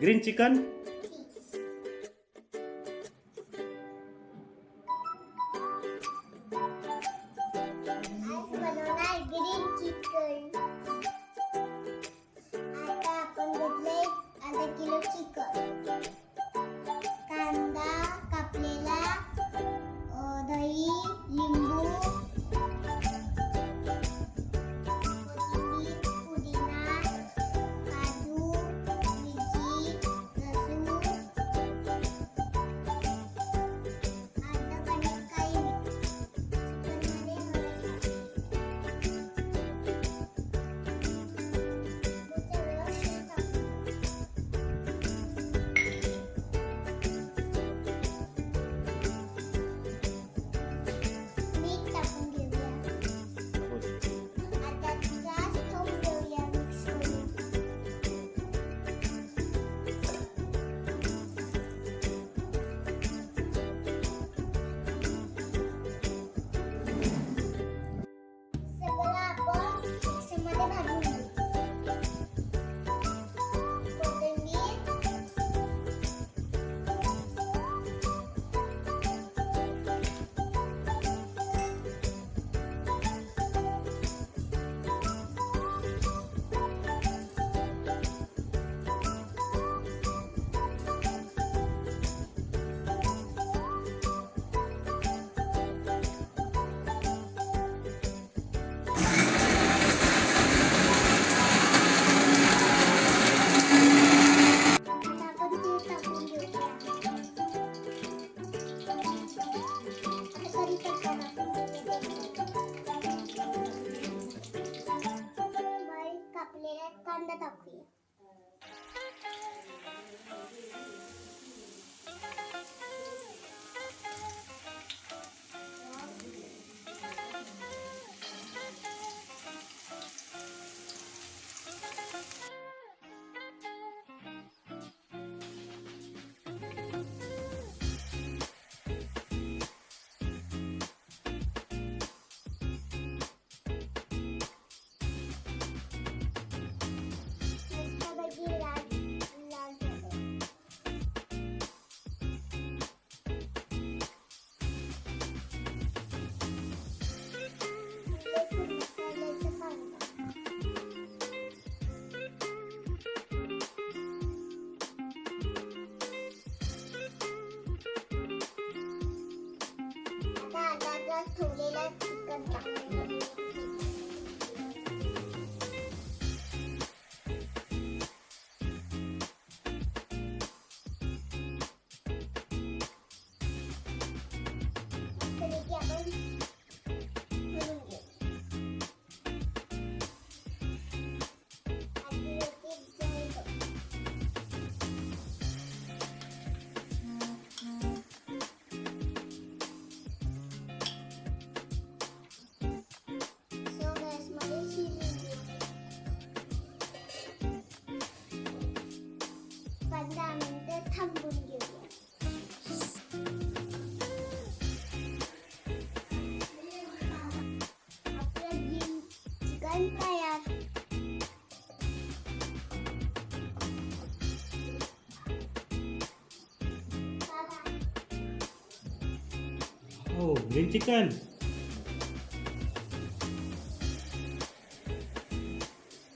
Green chicken. आज बनवणार green chicken. आता आपण घेतले अर्धा किलो चिकन, कांदा कापलेला, दही, लिंबू, कोथिंबीर, पुदिना, काजू, मिरची, लसूण, अद्रक आणि काही मीठ टाकून घेऊया. आता गॅस ठेवून देऊया मिक्स करून. सगळं आपण मिक्सरमध्ये भाजून घेऊ. कोथिंबीर, आता आपण तेल टाकून घेऊया. आता कढीपत्ता टाकून घेऊया. बारीक कापलेला कांदा टाकूया. मस्तपैकी लाल लाल झाले. खूप मसाल्याचं कांदा. आता अर्धा ग्लास ठेवलेला चिकन टाकून घेऊ. मस्तपैकी आपण भरून घेऊ. आधी होते जळलं. स्लो गॅसमध्ये शिजवून घेऊ. 15 मिनिटे थांबून घेऊया. आपलं ग्रीन चिकन तयार. हो, ग्रीन चिकन.